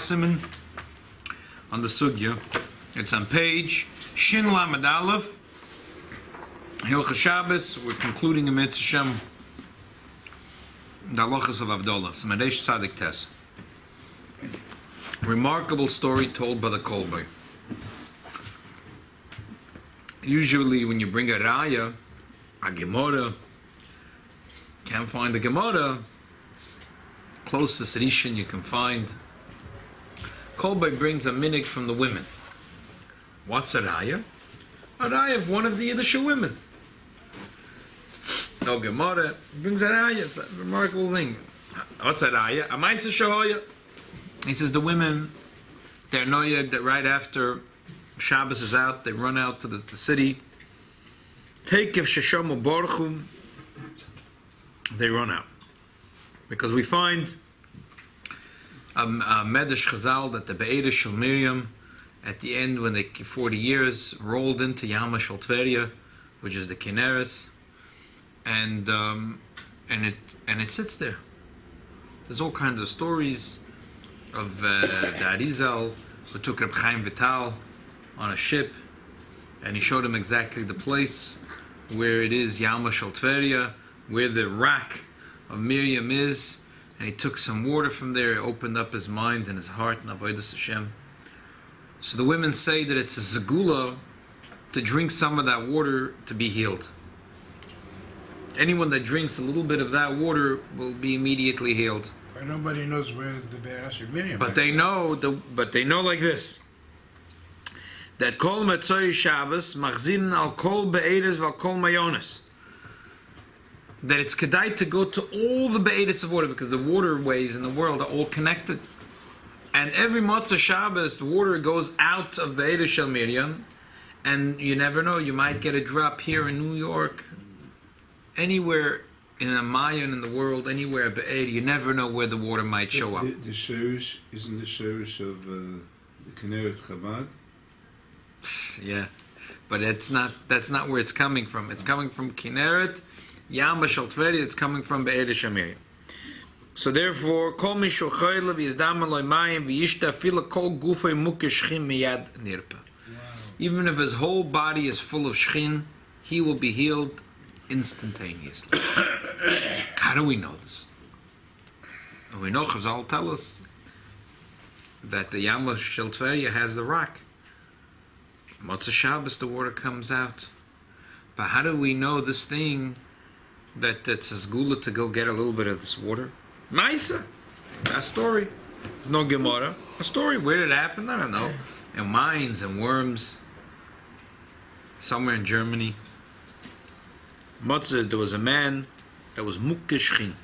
Simon on the Sugya. It's on page Shin Lamed Aleph, Hilchos Shabbos. We're concluding a mitzvah Shem, the halachas of Havdalah. Smadesh Tzadik Tes. Remarkable story told by the Kolbai. Usually, when you bring a raya, a gemara, can't find a gemara. Closest rishon you can find. Kolbai brings a minig from the women. What's a raya? A raya of one of the Yiddish women. No gemara brings a raya. It's a remarkable thing. What's a raya? A ma'aseh shahoya. He says the women, they're noyeg that right after Shabbos is out, they run out to the city. Take if sheshamu borchum, they run out. Because we find a Medrash Chazal that the Be'edah Shel Miriam, at the end when they 40 years, rolled into Yama Shel Tveria, which is the Kinneret, and it sits there. There's all kinds of stories of the Arizal who took Reb Chaim Vital on a ship, and he showed him exactly the place where it is Yama Shel Tveria, where the rack of Miriam is, and he took some water from there. He opened up his mind and his heart and Avodas Hashem. So the women say that it's a segula to drink some of that water to be healed. Anyone that drinks a little bit of that water will be immediately healed. But nobody knows where is the Be'edah Shel Miriam. But they know like this: that kol Motzei Shabbos machzin al kol be'edes v'al kol mayones. That it's kedai to go to all the be'edes of water, because the waterways in the world are all connected. And every Motzei Shabbos, the water goes out of Be'edah Shel Miriam, and you never know, you might get a drop here in New York, anywhere in a Mayan in the world, anywhere Be'edah, you never know where the water might show up. The Sherish, isn't the Sherish of the Kinneret Chabad? Yeah, but that's not where it's coming from. It's coming from Kinneret, Yama Shel Tveria. It's coming from Be'edah Shel Miriam. So therefore, kol mishu chaylev yizdam aloi mayim v'yishta fila kol gufay muke shchin miyad nirpa. Even if his whole body is full of shchin, he will be healed instantaneously. How do we know this? We know Chazal tell us that the Yama Shel Tveria has the rock. Motzei Shabbos, the water comes out. But how do we know this thing, that it's a zgula to go get a little bit of this water? Maisa, a story. No Gemara. A story. Where did it happen? I don't know. In mines and worms, somewhere in Germany. There was a man that was mukkeshchin.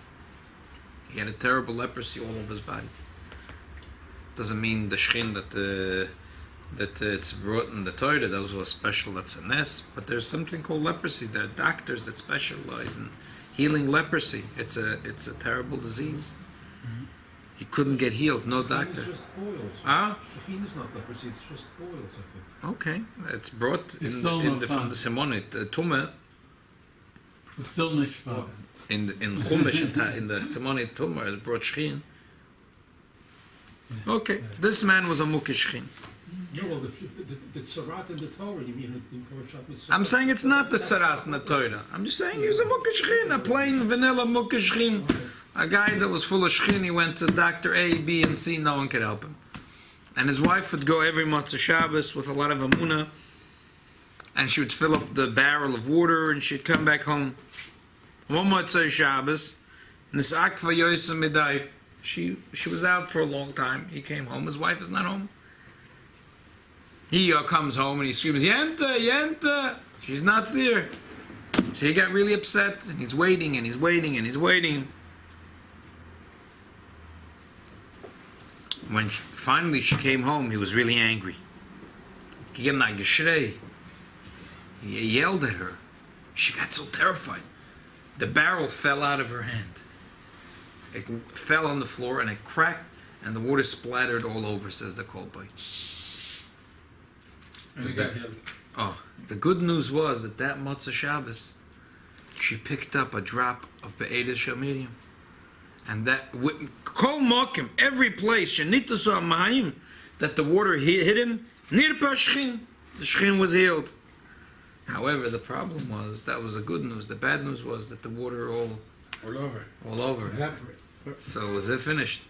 He had a terrible leprosy all over his body. Doesn't mean the shchin that it's brought in the Torah. Those were special. That's a nest. But there's something called leprosy. There are doctors that specialize in healing leprosy. It's a terrible disease. Mm-hmm. He couldn't get healed. No doctor. It's just boils. Shechin is not leprosy. It's just boils, I think. Okay, it's brought from the Simonit Tumah. It's still nishva. In Chumash in the Simonit Tumah is brought shchin. Okay, this man was a mukeshchin. No, well, the tzarat in the Torah, you mean in Parashat Mitzvah? I'm saying it's not the tzaras in the Torah. I'm just saying he was a mukeshchin, a plain vanilla mukeshchin. Okay. A guy that was full of shchin. He went to Dr. A, B, and C. No one could help him. And his wife would go every Motzei Shabbos with a lot of amunah, and she would fill up the barrel of water, and she'd come back home. One Motzei Shabbos, nisakva yoysa midai. She was out for a long time. He came home. His wife is not home. He comes home and he screams, Yenta, Yenta! She's not there. So he got really upset, and he's waiting, and he's waiting, and he's waiting. When finally she came home, he was really angry. He yelled at her. She got so terrified. The barrel fell out of her hand. It fell on the floor, and it cracked, and the water splattered all over, says the Kolbai. The good news was that Motzei Shabbos, she picked up a drop of Be'edah Shel Miriam, And that kol mokim, every place shenitasu amayim, that the water hit him, nirpa shchin, the shchin was healed. However, the problem was, that was the good news. The bad news was that the water all over. So was it finished?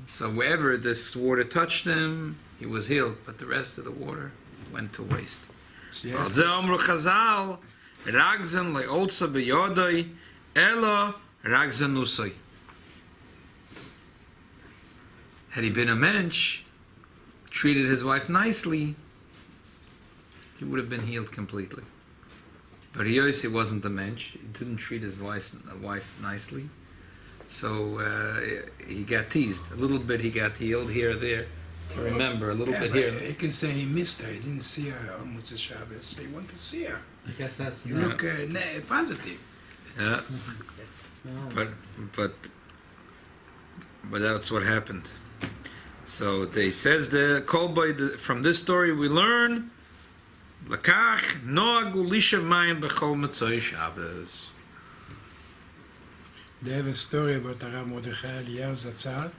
So wherever this water touched him, he was healed, but the rest of the water went to waste. Al ze omru Chazal, ragzen le'olsa b'yodoi, elo ragzen nusoi. Had he been a mensch, treated his wife nicely, he would have been healed completely. But Yossi wasn't a mensch. He didn't treat his wife nicely. So he got teased. A little bit he got healed here or there. To remember, a little bit here. You can say he missed her. He didn't see her on Motzei Shabbos. He wanted to see her. I guess that's You look positive. Yeah. But that's what happened. So they says from this story we learn Lakach noagu lishav mayim b'chol Motzei Shabbos. They have a story about Rav Mordechai Eliyahu Zatzal.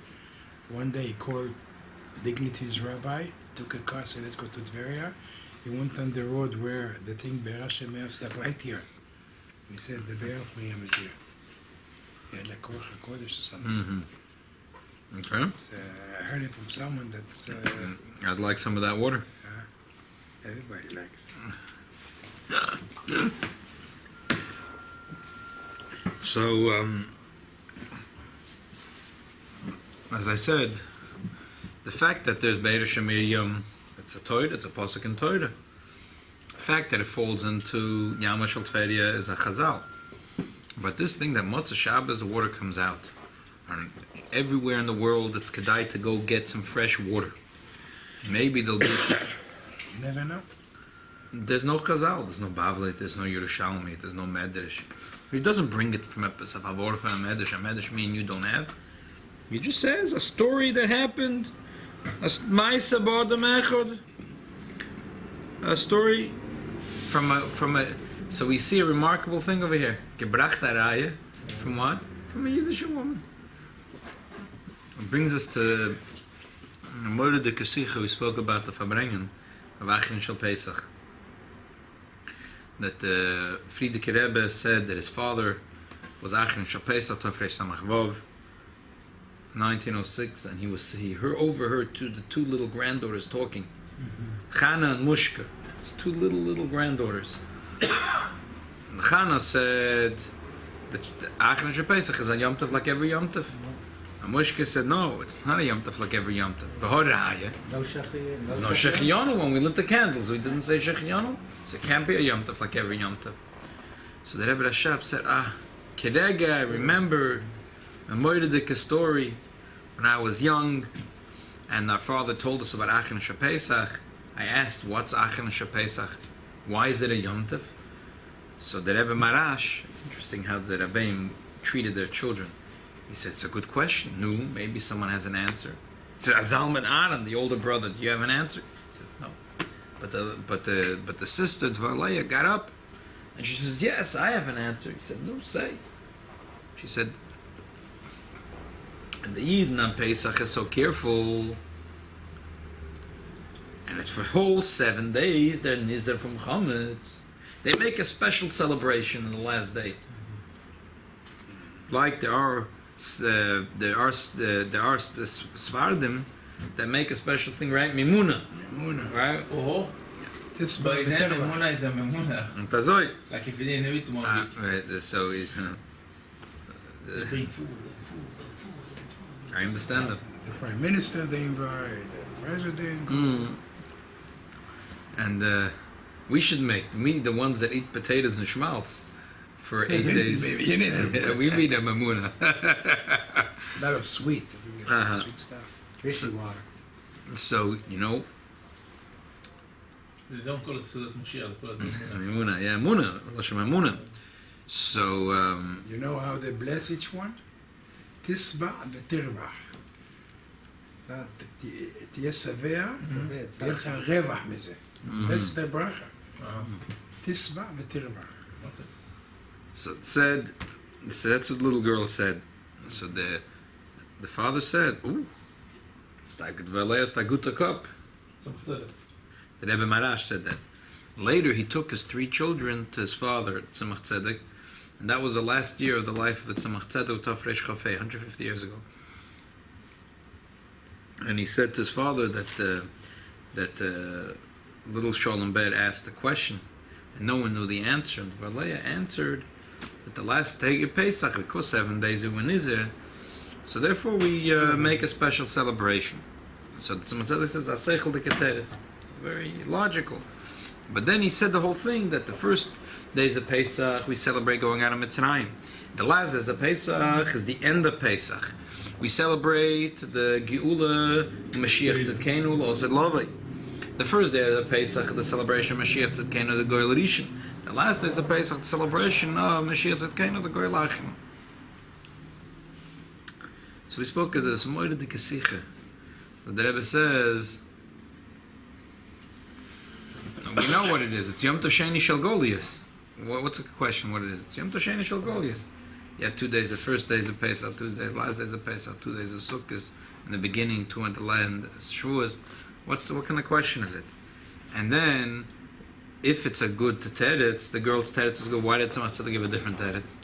One day he called Dignity's Rabbi, took a car, said let's go to Tveria. He went on the road where the thing Be'er Shemev stopped right here. He said the Be'er of Miriam is here. He had like Ruach HaKodesh or something. Okay. So, I heard it from someone that I'd like some of that water. everybody likes. So, as I said, the fact that there's Be'er Shemir it's a Torah, it's a Pasuk in Torah. The fact that it falls into Yama Shel Tveria is a Chazal. But this thing that Motzei Shabbos, the water comes out. And everywhere in the world, it's kedai to go get some fresh water. Maybe there'll be... You never know. There's no Chazal, there's no Bavli, there's no Yerushalmi, there's no Medrash. He doesn't bring it from a Savavor from a Medrash me and you don't have. He just says a story that happened, a Ma'aseh b'Adam Echad, a story from a. So we see a remarkable thing over here. Gebracht Araya, from what? From a Yiddish woman. It brings us to Moed de Kesicha. We spoke about the Fabrengen of Achron Shel Pesach. That Friedrich Rebbe said that his father was Achron Shel Pesach Tofresh Samach Vov, 1906, and he overheard the two little granddaughters talking, Chana and Mushka. It's two little granddaughters. And Chana said that Achron Shel Pesach is a Yom Tov like every Yom Tov. And Mushka said, no, it's not a Yom Tov like every Yom Tov. V'horaya. No Shechiyanu. No Shechiyanu. When we lit the candles, we didn't say Shechiyanu. So it can't be a Yom Tov like every Yom Tov. So the Rebbe Rashab said, Kedega, I remembered a Moededik story when I was young, and our father told us about Achron Shel Pesach. I asked, what's Achron Shel Pesach? Why is it a Yom Tov? So the Rebbe Marash, it's interesting how the Rebbeim treated their children. He said, it's a good question. No, maybe someone has an answer. He said, Azalman Aaron, the older brother, do you have an answer? He said, no. But the sister Dvarleya got up and she says, yes, I have an answer. He said, no, say. She said, and the Yidden on Pesach is so careful, and it's for whole 7 days. They're nizer from chametz. They make a special celebration on the last day, like there are the Svardim that make a special thing, right? Mimuna, right? Oh, This but by then Memuna is a Memuna. And Tazoi. Like if you didn't know it tomorrow. Right. So They bring food. I understand that. the prime minister they invite, the president. And we should make the ones that eat potatoes and schmaltz for 8 days. Maybe you need a We need a mamuna. lot of sweet. Sweet stuff. Fishy water. So They don't call it Sudas Moshiach, they call it Memuna. mamuna, yeah, muna, l'shem mamuna. So You know how they bless each one? Tisba v'tirvach. תהיה שבע, יהיה לך רווח מזה. That's the bracha. תשבע ותרווח. So it said, so that's what the little girl said. So the father said, "Ooh, it's a good cup." The Rebbe Marash said that. Later, he took his 3 children to his father, Tzemach Tzedek, and that was the last year of the life of the Tzemach Tzedek Tafresh Chafei, 150 years ago. And he said to his father that little Sholem Ber asked a question, and no one knew the answer. And Valleya answered that the last day of Pesach, because 7 days of Nizir, so therefore we make a special celebration. So the Tzemach Tzedek says, "Aseichel de Keteres," very logical. But then he said the whole thing that the first days of Pesach we celebrate going out of Mitzrayim. The last days of Pesach is the end of Pesach. We celebrate the Geula, Mashiach Tzidkenu, L'Osed Lovei. The first day of Pesach, the celebration of Mashiach Tzidkenu, the Goy L'Rishon. The last days of Pesach, the celebration of Mashiach Tzidkenu, the Goy L'Achim. So we spoke of this Moed de Kesiche. The Rebbe says, we know what it is. It's Yom Tov Sheni Shel Goliath. What's the question? What it is? It's Yom Tov Sheni Shel Goliath. You have 2 days, the first days of Pesach, 2 days, last days of Pesach, 2 days of Sukkot, in the beginning, 2 at the end, Shavuos. What kind of question is it? And then, if it's a good teretz, the girl's teretz is good. Why did Tzemach Tzedek give a different teretz?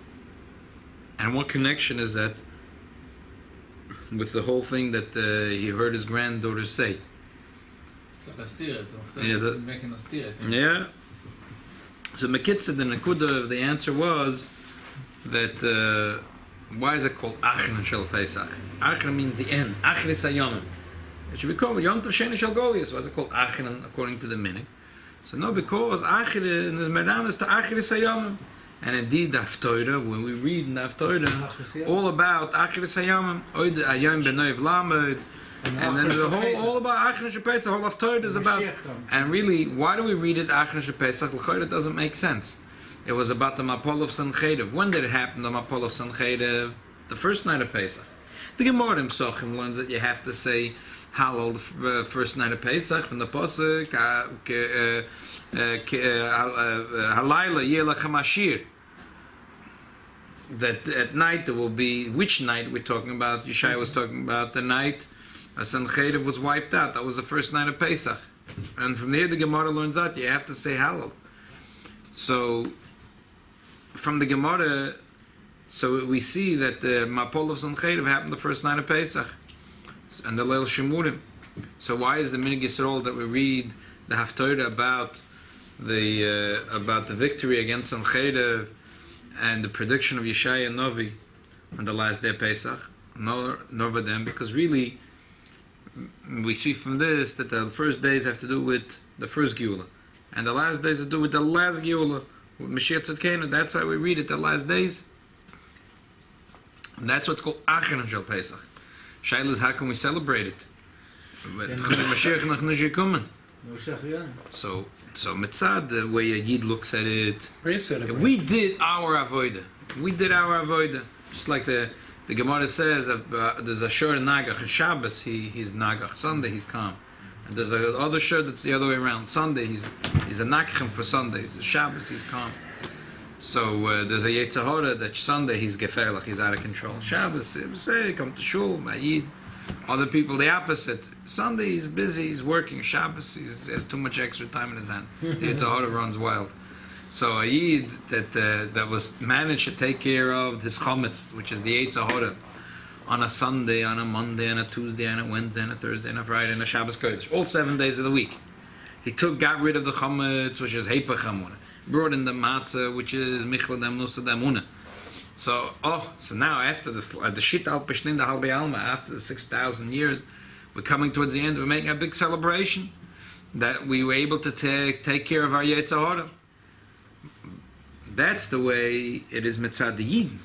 And what connection is that with the whole thing that he heard his granddaughter say? Yeah. So Mekitza, the Nakuda of the answer was that why is it called Achron Shel Pesach? Achron means the end. Achron Sayomim. It should be called Yom Tov Sheni Shel Goliath. Why is it called Achron according to the meaning? So no, because Achron is Medanis to Achron Sayomim. And indeed, the Haftorah, when we read in the Haftorah, all about Achron Sayomim, Oid Ayom Benoiv Lamed. And then the whole, all about Achron Shel Pesach, the whole Haftorah is about. And really, why do we read it Achron Shel Pesach? L'chorah doesn't make sense. It was about the Mapol of Sanchedev. When did it happen, the Mapol of Sanchedev? The first night of Pesach. The Gemara in Psochim learns that you have to say Hallel the first night of Pesach from the Posuk, Halayla Yelach HaMashir. That at night there will be, which night we're talking about? Yeshaya was talking about the night Sanchedev was wiped out. That was the first night of Pesach. And from there the Gemara learns that you have to say Hallel. So, from the Gemara, so we see that the Mapol of Sanchedev happened the first night of Pesach, and the Leil Shemurim. So why is the Minig Yisrael that we read the Haftorah about the victory against Sanchedev and the prediction of Yeshaya and Novi on the last day of Pesach? Nor them, because really we see from this that the first days have to do with the first Geula. And the last days to do with the last Geula, with Mashiach Tzidkenu. That's why we read it the last days. And that's what's called Achron Shel Pesach. Shaila is how can we celebrate it? Mashiach noch nicht gekommen. So Mitzad, the way a Yid looks at it, we did our avodah. Just like the Gemara says, there's a shor Nagach. Shabbos he's Nagach. Sunday he's calm. And there's another shirt that's the other way around. Sunday he's a nakchem for Sundays. Shabbos he's calm. So there's a Yetzer Hara that Sunday he's geferlich, he's out of control. Shabbos, say come to shul, ma'id. Other people the opposite. Sunday he's busy, he's working. Shabbos he has too much extra time in his hand. The Yetzer Hara runs wild. So a Yid that was managed to take care of this chametz, which is the Yetzer Hara, on a Sunday, on a Monday, on a Tuesday, on a Wednesday, on a Thursday, on a Friday, on a Shabbos Kodesh, all 7 days of the week. He got rid of the chametz, which is Heipach Hamuna, brought in the matzah, which is Michla Damnusa Damuna. So now after the Shit Al Peshnin, the Halbe Alma, after the 6,000 years, we're coming towards the end, we're making a big celebration that we were able to take care of our Yetzer Hara. That's the way it is Mitzad the Yidin.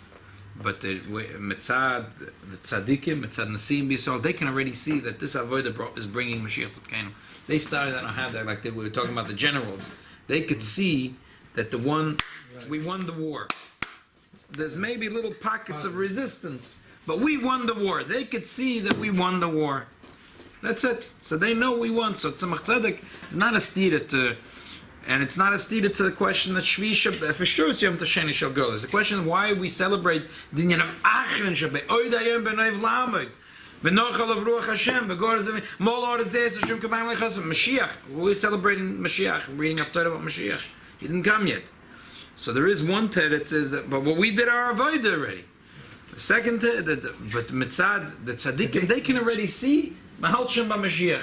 But the Mitzad, the Tzadikim, Mitzad Nasim B'Yisrael, they can already see that this Avodah is bringing Mashiach Tzidkenu. They started on Havdalah, like we were talking about the generals. They could see that we won the war. There's maybe little pockets of resistance, but we won the war. They could see that we won the war. That's it. So they know we won. So Tzemach Tzedek is not a stira to And it's not a stated to the question that Shvisha, for sure it's Yom Tov Sheni Shel Golos. It's the question of why we celebrate the Inyan of Achron Shabbat, Oid Hayom B'Noiv Lamed, B'Nochal of Ruach Hashem, B'Gor Zevin, Mol Oretz Deis Hashem Kabayim Lechasam, Mashiach. We're celebrating Mashiach, we're reading Haftarah about Mashiach. He didn't come yet. So there is one teretz that says that, but we did our avodah already. The second teretz, but Mitzad, the Tzaddikim, they can already see Mahal Shem B'Mashiach.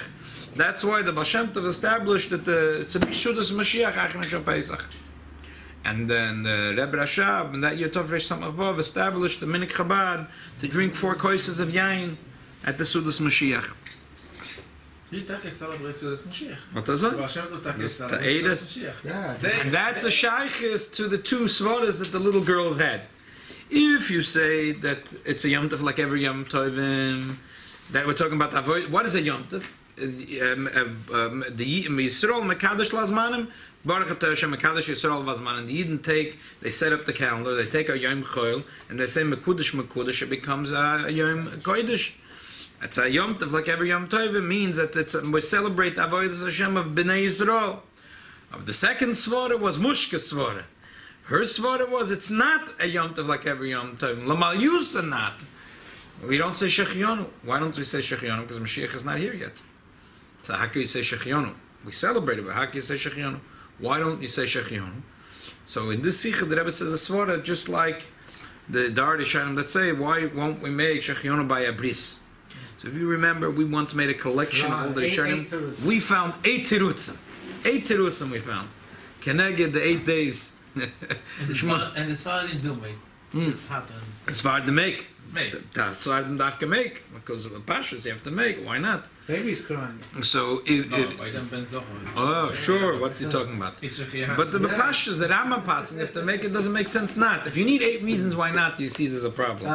That's why the Baal Shem Tov established that it's a Bishudas Mashiach Achron Shel Pesach. And then the Rebbe Rashab, in that year Tov Resh Samavav, established the Minik Chabad to drink 4 koises of yain at the Sudas Mashiach. What does it? And that's a shaykhis to the 2 svaras that the little girls had. If you say that it's a Yom Tov like every Yom Tovim, that we're talking about avoid, what is a Yom Tov? The Yisrael Mekadosh Lazmanim, Baruch Atah Hashem Mekadosh Yisrael Lazmanim. The Yidden they set up the calendar, they take a Yom Chol, and they say Mekudesh, it becomes a Yom Kodesh. It's a Yom Tov like every Yom Tov. It means that we celebrate Avodas Hashem of Bnei Yisrael. The second svara was Mushka svara. Her svara was it's not a Yom Tov like every Yom Tov. Lamal Yusa not. We don't say Shechionu. Why don't we say Shechionu? Because Mashiach is not here yet. So how can you say Shechionu? We celebrate it, but how can you say Shechionu? Why don't you say Shechionu? So in this Sikha, the Rebbe says a svara just like the Dar Rishonim that say, why won't we make Shechionu by a bris? So if you remember, we once made a collection of all the Rishonim. We found 8 tirutzim. 8 tirutzim we found. Keneged the 8 days. And it's hard to do, mate. It's hard to understand. It's hard to make. Make. That's hard to make. Because of the pashas, you have to make. Why not? Baby's crying. So, sure. What's he talking about? But the pashas that I'm passing, if to make it doesn't make sense not. If you need 8 reasons why not, you see there's a problem.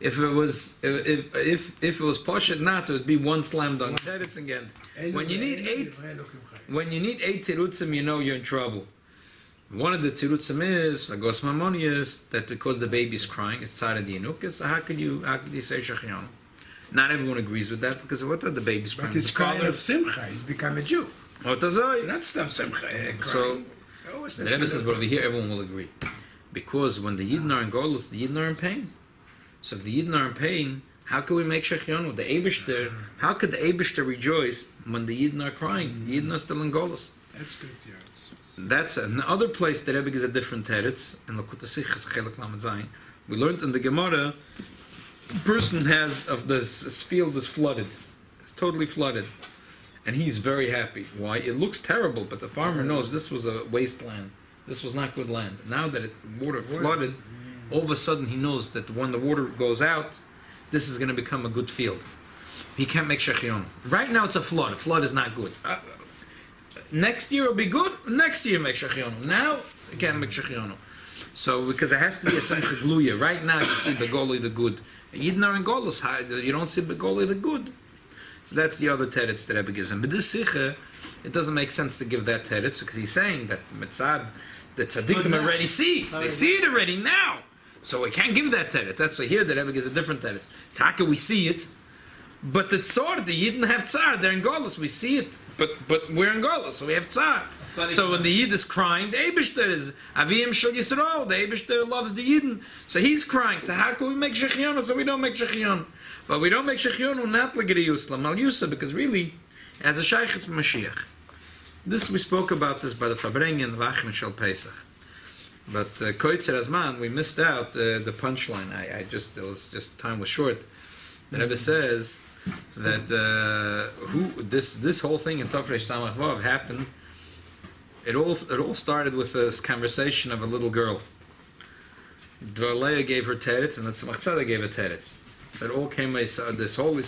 If it was poshet not, it would be one slam dunk. Teretz again. When you need 8 tirutzim, you know you're in trouble. One of the tirutzim is Agos Mamoni is that because the baby's crying, it's tzara di Yenuka. So how could you say Shechionu? Not everyone agrees with that because what are the baby's crying? But it's crying of Simcha. He's become a Jew. What does it? That's not Simcha. So the Rebbe says, but over here everyone will agree because when the Yidden are in Golus, the Yidden are in pain. So if the Yidden are in pain, how can we make Shechionu? The Eibishter, how could the Eibishter rejoice when the Yidden are crying? The Yidden are still in Golus. That's good, yeah. That's another place that Rebbe gives a different teretz. And Lakut Sichas Chelek Lamed Zayin. We learned in the Gemara, a person this field is flooded. It's totally flooded. And he's very happy. Why? It looks terrible, but the farmer knows this was a wasteland. This was not good land. Now that water flooded, all of a sudden he knows that when the water goes out, this is going to become a good field. He can't make Shechionu. Right now it's a flood. A flood is not good. Next year will be good. Next year make Shechionu. Now you can't make Shechionu. So because it has to be a Sencha Gluya. Right now you see Begoli the good. Yidden are in Golos. You don't see Begoli the good. So that's the other teretz that Rebbe gives him. But this Sikha, it doesn't make sense to give that teretz because he's saying that Mitzad, the Tzaddikim already see. They see it already now. So we can't give that teretz. That's why here the Rebbe gives a different teretz. How can we see it? But the Tzor, the Yidden have Tzar. They're in Golos. We see it. But we're in Golos, so we have Tzar. So when the Yid is crying, the Eibishter is Aviyim Shel Yisrael. The Eibishter loves the Yidden. So he's crying. So how can we make Shechionu? So we don't make Shechionu. But we don't make Shechionu not L'Giri Yusla, Mal Yusa, because really, as a Shaykh of Mashiach. This, we spoke about this by the Fabrengen, Vachim Shel Pesach. But Koitzer Azman, we missed out the punchline. Time was short. The Rebbe says that this whole thing in Tofresh Samach Vav happened. It all started with this conversation of a little girl. Dvarleya gave her teretz, and the Tzemach Tzedek gave her teretz. So it all came this whole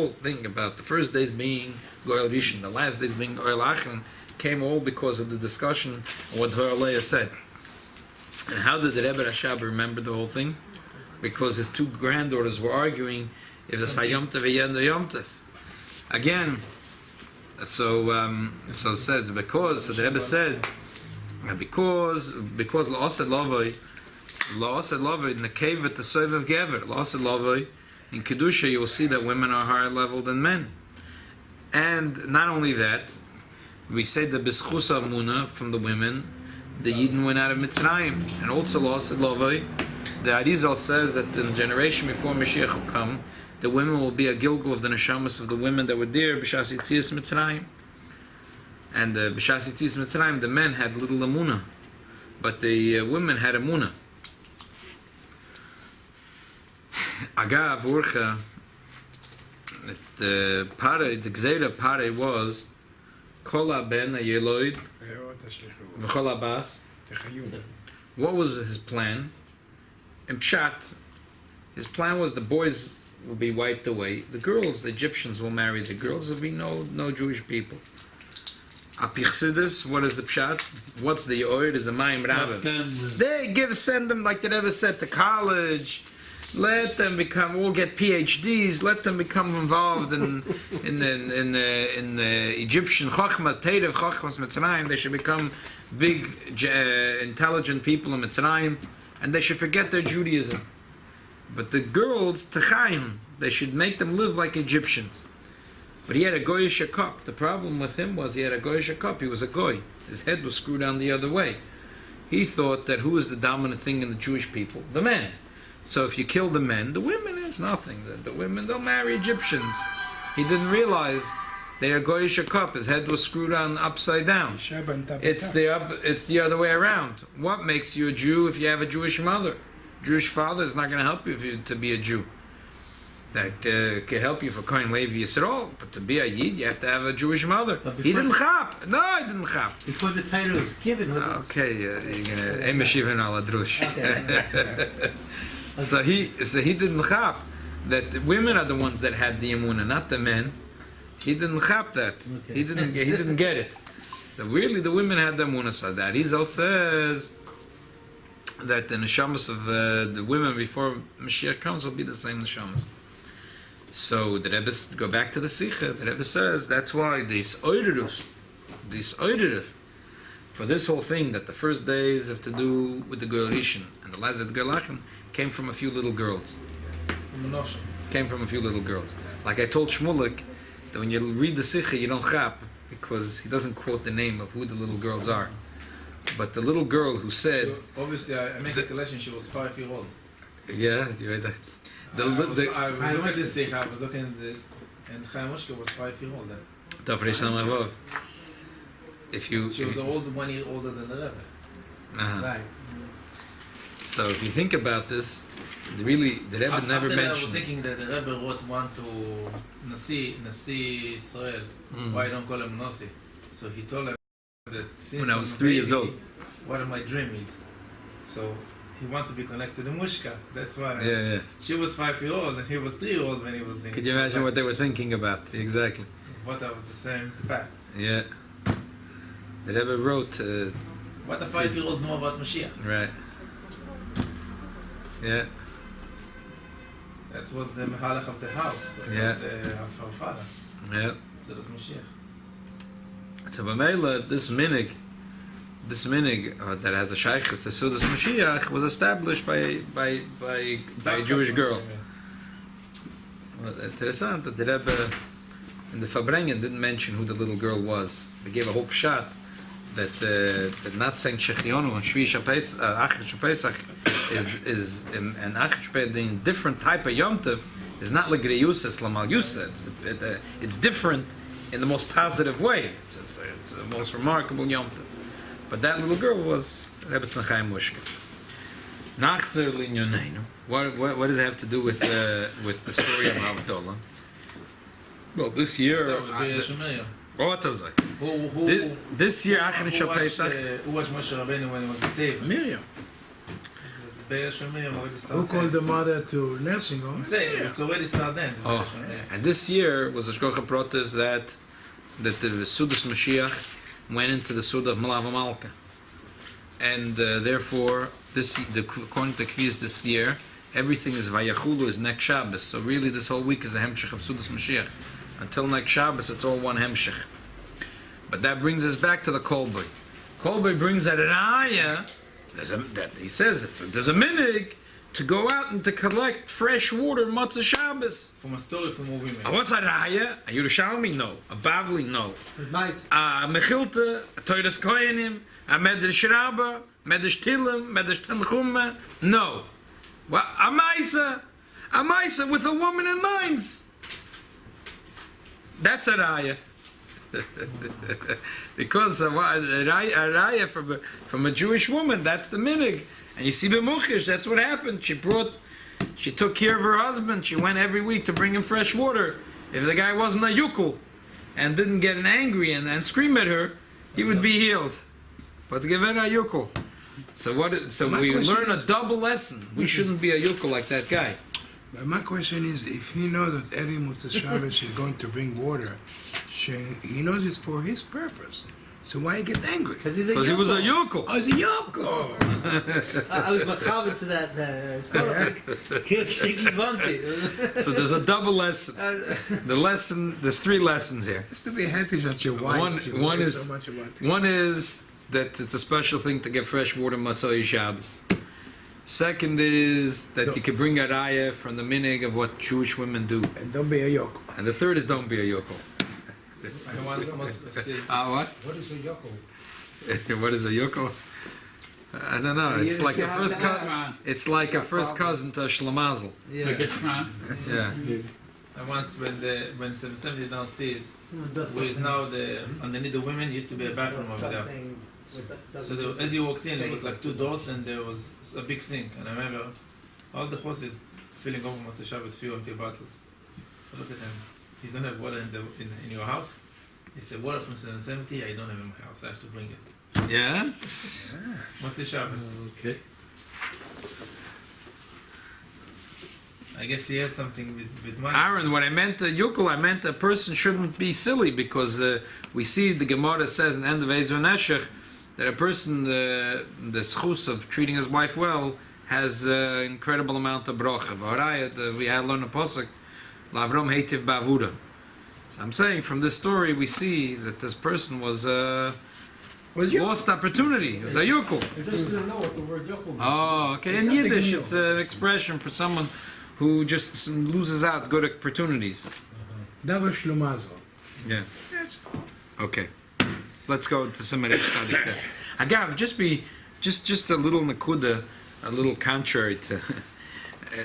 thing about the first days being Goel Rishon, the last days being Goel Achron, came all because of the discussion of what Dvarleya said. And how did the Rebbe Rashab remember the whole thing? Because his 2 granddaughters were arguing if the Sayom Tov or Yom Tov. Again, so it says because. So the Rebbe said because La'ased Lavoi in the cave at the Sov of Gever, La'ased Lavoi in Kedusha, you will see that women are higher level than men. And not only that, We say the B'schus Amuna from the women, the Yidden went out of Mitzrayim. And also, the Arizal says that in the generation before Mashiach will come, the women will be a gilgul of the neshamas of the women that were there, B'shas Yitzias Mitzrayim. And the B'shas Yitzias Mitzrayim, the men had little Amuna, but the women had Amuna. Agav Urcha, the Gzeira Pare was Kol Ben Yeloid V'Chol Abbas. What was his plan? In Pshat, his plan was the boys will be wiped away. The girls, the Egyptians, will marry the girls. There will be no Jewish people. Apichsidis, what is the Pshat? What's the Yoid? Is the Mayim Rabbim. They send them like they never said to college. Let them all get PhDs. Let them become involved in the Egyptian Chochmas, Terev Chochmas Mitzrayim. They should become big, intelligent people in Mitzrayim, and they should forget their Judaism. But the girls, Techayim, they should make them live like Egyptians. But he had a goyish cup. The problem with him was he had a goyish cup. He was a goy. His head was screwed on the other way. He thought that who is the dominant thing in the Jewish people? The men. So if you kill the men, the women is nothing. The women, they'll marry Egyptians. He didn't realize they are goyish cup. His head was screwed on upside down. It's the other way around. What makes you a Jew if you have a Jewish mother? Jewish father is not going to help you to be a Jew. That can help you for Kohen Levi Yisrael, but to be a Yid, you have to have a Jewish mother. He didn't chap. No, he didn't chap. Before the title was given. Okay, you're gonna Emeshivin ala drush. So he didn't chap that the women are the ones that had the emunah, not the men. He didn't chap that. Okay. He didn't get it. Really, the women had the emunah. So that Rizal says that the neshamas of the women before Mashiach comes will be the same neshamas. So the Rebbe, go back to the Sikha, the Rebbe says that's why these oiderus, for this whole thing that the first days have to do with the Goyrishin and the last of the Goylachim came from a few little girls. Came from a few little girls. Like I told Shmulik, that when you read the Sikha you don't chap because he doesn't quote the name of who the little girls are. But the little girl who said... So obviously, I make a collection, she was 5 years old. Yeah, you read that. I was looking at this, I was looking at this, and Chaim Oshka was 5 years old then. She was 1 year older than the Rebbe. Right. So if you think about this, really, the Rebbe never mentioned... I was thinking that the Rebbe wrote one to Nasi Israel. Why don't call him Nasi? So he told him that since when I was 3 years old, what my dream is. So he wanted to be connected to the Mushka. That's why. Yeah. She was 5 years old and he was 3 years old when he was in. Could you imagine what they were thinking about? Exactly. What was the same path. Yeah. The Rebbe wrote... what a 5-year-old know about Mashiach. Right. Yeah. That was the Mahalach of the house. Of our father. Yeah. So that's Mashiach. So Bamela, this minig that has a shaykhus to Sudas Mashiach was established by a Jewish girl. Well, interessant that the Rebbe in the Fabrengen didn't mention who the little girl was. They gave a whole pshat that not saying Shechionu and Shvi Achar Pesach is an Achar in different type of Yom Tov is not like Greyus, it's Lamal Yusa. It's different in the most positive way. It's the most remarkable Yom Tov. But that little girl was Rebbetzin Chaim Mushka. Nachzer Linyoneinu. What does it have to do with the story of Havdalah? Well, this year... This year, Achar Pesach... Who was Moshe Rabbeinu when he was a Teva? Miriam. Who called the mother to nursing home? I'm saying, it's already started then. And this year was the Shkocha Protes that the Sudas Mashiach went into the Suda of Malava Malka. And therefore, according to Kviz this year, everything is Vayachulu, is next Shabbos. So really this whole week is a Hemshech of Sudas Mashiach. Until next Shabbos, it's all one Hemshech. But that brings us back to the Kolboy. Kolboy brings that an ayah, he says it, there's a minig to go out and to collect fresh water Motzei Shabbos. From a story from movie. What's a raya? A Yerushalmi? No. A Bavli? No. Nice. A Mechilta? A Toiras Koyanim? A Medrash Rabbah? Medrash Tilim? Medrash Tanchuma? No. Well, a Maisa with a woman in mind. That's a raya. Because a raya from a Jewish woman, that's the minig. And you see B'Muchish, that's what happened. She took care of her husband. She went every week to bring him fresh water. If the guy wasn't a yukul and didn't get angry and scream at her, he would be healed. But give it a yukul. So we learn a double lesson. We shouldn't be a yukul like that guy. But my question is, if he knows that every Motzei Shabbos she's going to bring water, he knows it's for his purpose. So why he get angry? Because he was a yukul. Oh, he's a yoko. I was machaber to that. So there's a double lesson. There's three lessons here. Just to be happy that your wife One is so much about it. one is that it's a special thing to get fresh water Motzei Shabbos. Second is that you can bring a raya from the minig of what Jewish women do. And don't be a yoko. And the third is don't be a yoko. What? What is a yoko? What is a yoko? I don't know. It's like the first cousin. It's like a first cousin to Shlamazel. Yeah. Yeah. And once when 770 downstairs, where is now underneath the women used to be a bathroom over there. So as you walked in, there was like two doors and there was a big sink. And I remember all the chosid filling over Motzei Shabbos, few empty bottles. Look at them. You don't have water in your house? He said, water from 770, I don't have in my house. I have to bring it. Yeah. Motzei Shabbos. Okay. I guess he had something with money. Aaron, when I meant yukul, I meant a person shouldn't be silly because we see the Gemara says in the end of Ezer Neshech that a person, the schus of treating his wife well, has an incredible amount of bracha. We had learned a posuk, Lavrom heitiv ba'avura. So I'm saying from this story we see that this person was lost opportunity. It was a yukul. I just didn't know what the word yoko means. Oh, okay. In Yiddish, it's an expression for someone who just loses out good opportunities. Davar Shlomazo. Yeah. Okay. Let's go to some of the Sadik test. Agav, just a little nakuda, a little contrary to.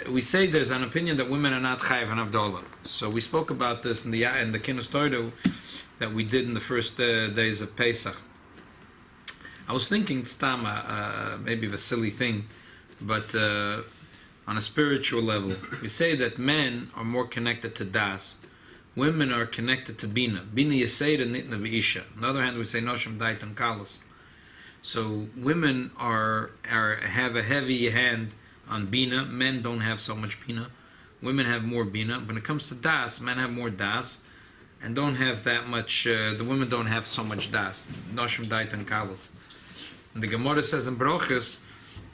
We say there's an opinion that women are not chayiv and Havdalah. So we spoke about this in the Kinus Toidu that we did in the first days of Pesach. I was thinking, Stam, maybe a silly thing, but on a spiritual level, we say that men are more connected to Das. Women are connected to Bina. Bina Yeseda Nitna V'isha. On the other hand, we say Nosham Dait and Kalas. So women have a heavy hand on Bina. Men don't have so much Bina. Women have more Bina. When it comes to Das, men have more Das and don't have that much, the women don't have so much Das. Nosham Dait and Kalas. And the Gemara says in Brochus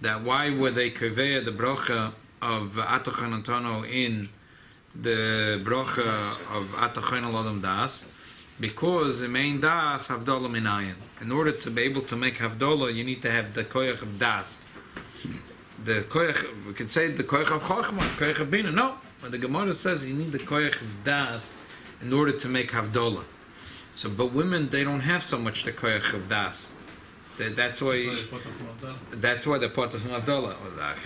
that why were they Keveya the Brocha of Atochan Antono in the Brocha of Atochan Alodam Das? Because the main Das, Havdalah Minayin. In order to be able to make Havdalah, you need to have the Koyach of Das. The Koyach, we could say the Koyach of Chochmah, Koyach of Bina. No, but the Gemara says you need the Koyach of Das in order to make Havdalah. So, but women, they don't have so much the Koyach of Das. That's why they're part of Havdalah.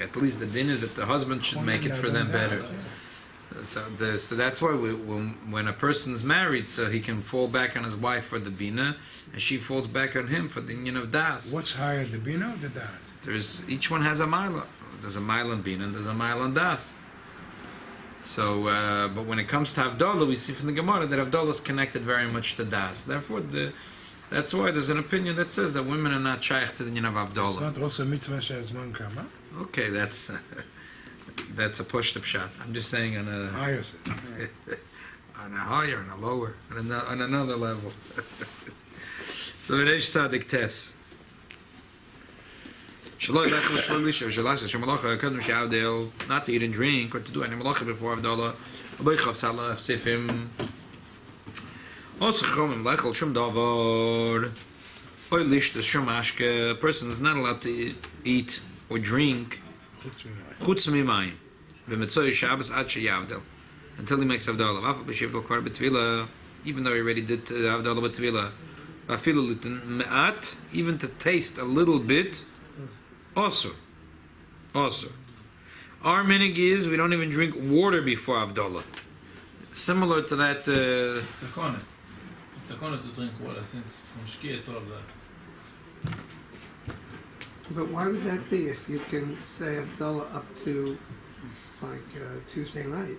At least the din is that the husband should make it for them better. So that's why when a person's married, so he can fall back on his wife for the bina, and she falls back on him for the union of das. What's higher, the bina or the das? Each one has a mila. There's a mila in bina, and there's a mila in das. So, but when it comes to Havdalah, we see from the Gemara that Havdalah is connected very much to das. Therefore, that's why there's an opinion that says that women are not shaykh to the union of Havdalah. It's not also mitzvah shazman kama? Okay, that's a pushed up shot. I'm just saying on a Higher. on a higher and a lower, on another level. So Reish Sadik Tes. Not to eat and drink or to do any malacha before Havdalah. A person is not allowed to eat or drink Chutz mimayim. V'metzoy Shabbos ad sheyavdel. Until he makes Havdalah. V'afal b'shivdol kvar b'tvilah. Even though he already did Havdalah b'tvilah. V'afilu litin me'at. Even to taste a little bit. Also. Our minig is we don't even drink water before Havdalah. Similar to that. It's a corner. It's a corner to drink water since from Shkia to the. But why would that be if you can say Havdalah up to like Tuesday night?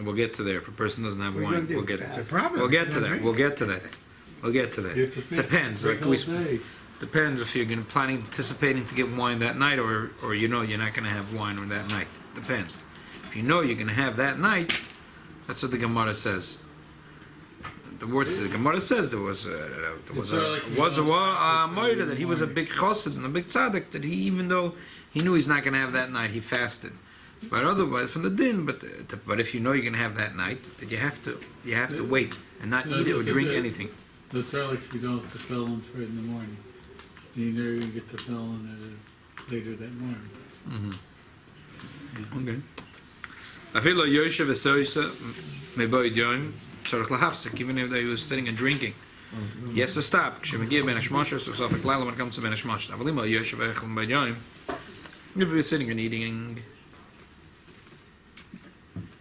We'll get to there. If a person doesn't have We're wine, gonna do we'll get fast. it. It's a problem. We'll get to You that. don't We'll get to that. We'll get to that. You have to fast Depends. for Like whole we days. depends if you're going to anticipating to get wine that night, or you know you're not going to have wine on that night. Depends. If you know you're going to have that night, that's what the Gemara says. The Gemara says there was a moira that he was a big chassid and a big tzaddik, that he, even though he knew he's not going to have that night, he fasted. But otherwise, from the din, but if you know you're going to have that night, that you have to wait and not eat it or drink anything. The tzarek, you don't have to fill in for it in the morning. You know you're going to get the fill in later that morning. Okay. Afilo Yoshev Esoisa Meboid Yom Tzarech Lahafsek, even if he was sitting and drinking. He has to stop. K'shemagir ben hashmoshes, so Sofek Laila when it comes to ben hashmoshes. Avalimo Yoshev Echel Meboid Yom. If he was sitting and eating,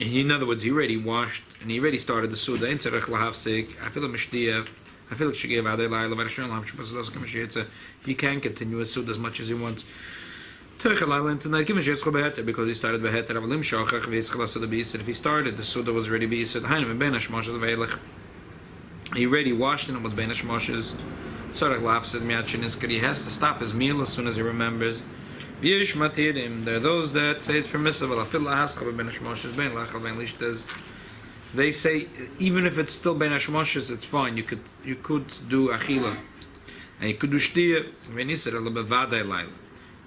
in other words, he already washed and he already started the Suda in Tzarech Lahafsek. Afilo Mishdiev. I feel like she gave out he can continue his suit as much as he wants. Because he started beheter. If he started, the suda was already beisad. He already washed and it was beinash moshes. He has to stop his meal as soon as he remembers. There are those that say it's permissible. They say even if it's still ben hashmoshes, it's fine. You could do achila, and you could do shtiya.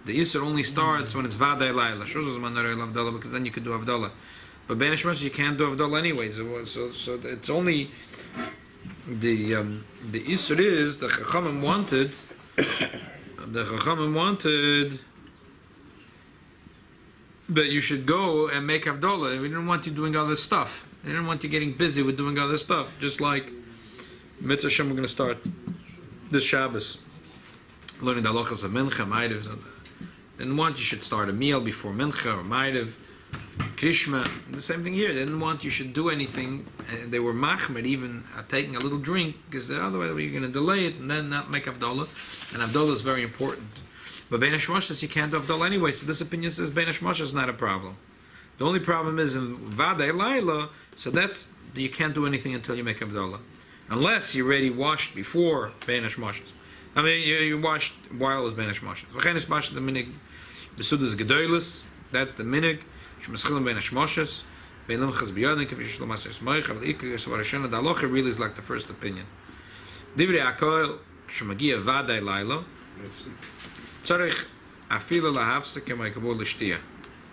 The isur only starts when it's vaday laila. Because then you could do Havdalah. But ben hashmoshes you can't do Havdalah anyways. So it's only the isur is the Chachamim wanted. The Chachamim wanted that you should go and make Havdalah. We didn't want you doing other stuff. They didn't want you getting busy with doing other stuff. Just like Mitzvah Hashem, we're going to start this Shabbos learning the halachas of Mincha, Ma'ariv. They didn't want you should start a meal before Mincha or Ma'ariv, Krishma. The same thing here. They didn't want you should do anything. And they were machmed even at taking a little drink, because otherwise you're going to delay it and then not make Havdalah. And Havdalah is very important. But Bein HaShmoshes you can't do Havdalah anyway. So this opinion says Bein HaShmoshes is not a problem. The only problem is in Vadei Laila, so that's you can't do anything until you make Havdalah, unless you already washed before Bein HaShmoshes. I mean, you washed while it was Bein HaShmoshes. V'chein HaShmoshes the minig b'sudas gedolos. That's the minig. Shemeschilim Bein HaShmoshes. Bein limchas b'yadin k'vi shishlo maser smoich. Aval ikar svarashena. The halacha really is like the first opinion. Divrei Akoil shemagia Vadei Laila. Tzarich afilu lahafsek k'ma'ikabur l'shtiyah.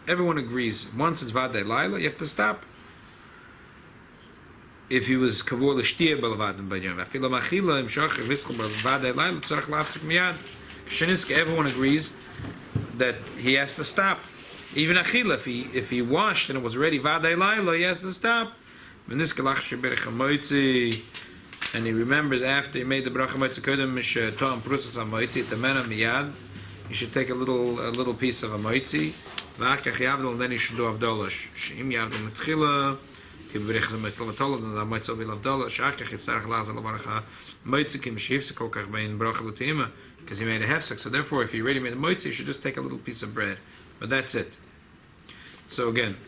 Everyone agrees. Once it's Vadei Laila, you have to stop. If he was kavur l'shtiyah b'levadim b'yom, afilu machila im shach v'iskel b'Vadei Laila, tzarich lafsek miyad. Sheniska, everyone agrees that he has to stop. Even achila, if he washed and it was already Vadei Laila, he has to stop. V'niska lach sheberich hamoitzi, and he remembers after he made the bracha moitzi kodem mish to'am prusas hamoitzi temena miyad. You should take a little piece of a moitzi. And then you should do Havdalah. She'im yavdol mitchila, kibrich ze mitzvah v'tolah, then the mitzvah will Havdalah. She'achkach yitzarech la'azal l'baracha moitzi kim she'ifse kol kach bein bracha l'teima, because he made a hefsek. So therefore, if you already made a moitzi, you should just take a little piece of bread. But that's it. So again,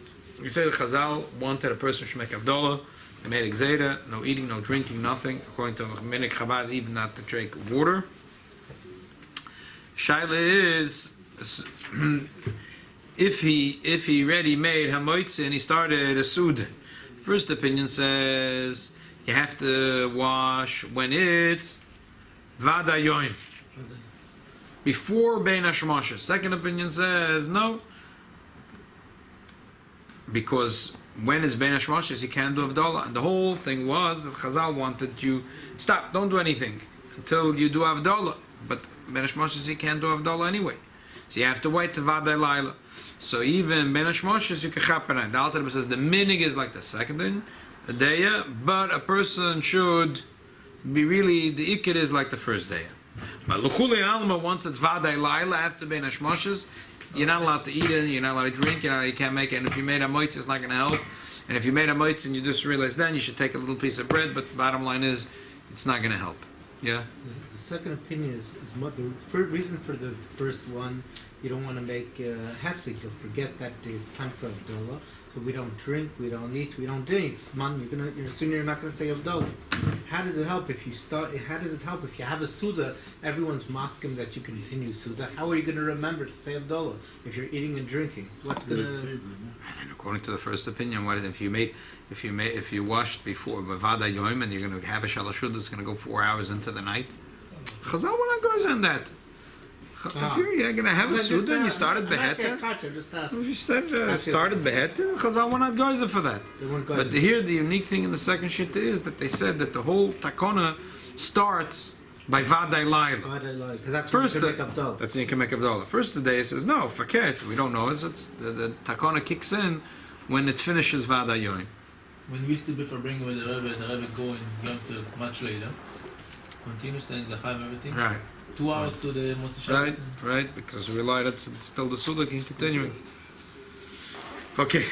we say the Chazal wanted a person should make Havdalah. They made Gzeira, no eating, no drinking, nothing. According to Minik Chabad, even not to drink water. Shaila is if he already made hamoitzi and he started a sud. First opinion says you have to wash when it's Vadei Yom, before Bein HaShmoshes. Second opinion says no, because when it's Bein HaShmoshes you can't do Havdalah. And the whole thing was that Chazal wanted you stop, don't do anything until you do Havdalah. But Bein HaShmoshes you can't do Havdalah anyway. So you have to wait to Vaday Laila. So even Ben Hashmoshes, you can chaperna. The Alter Rebbe says the minig is like the second din, the day, but a person should be really, the ikir is like the first day. But L'chuli Alma, once it's Vaday Laila, after Ben Hashmoshes, you're not allowed to eat it, you're not allowed to drink, you can't make it, and if you made a moitz, it's not going to help. And if you made a moitz and you just realize then, you should take a little piece of bread, but the bottom line is, it's not going to help. Yeah? The second opinion is the reason for the first one. You don't want to make hafsik. You'll forget that it's time for Havdalah. So we don't drink, we don't eat, we don't do anything. You're soon you're not going to say Havdalah. How does it help if you start? How does it help if you have a Suda? Everyone's masking that you continue Suda. How are you going to remember to say Havdalah if you're eating and drinking? What's going to? And according to the first opinion, what if you washed before Bavada Yom and you're going to have a shalashud that's going to go 4 hours into the night? Chazal what goes on that. If you're going to have a suda and you started beheter, you started beheter, Chazal will not goes for that. But here the unique thing in the second shit is that they said that the whole takona starts by Vaday Laila. First, that's when you can make Havdalah. First the day it says no, faket, we don't know. It's the takona kicks in when it finishes Vaday Yom. When we used to before bringing with the Rebbe go in Yom to much later, continue saying L'chaim everything. Right. 2 hours to the Motzi Shabbos. Right, because we realize it's still the Suda continuing. Okay.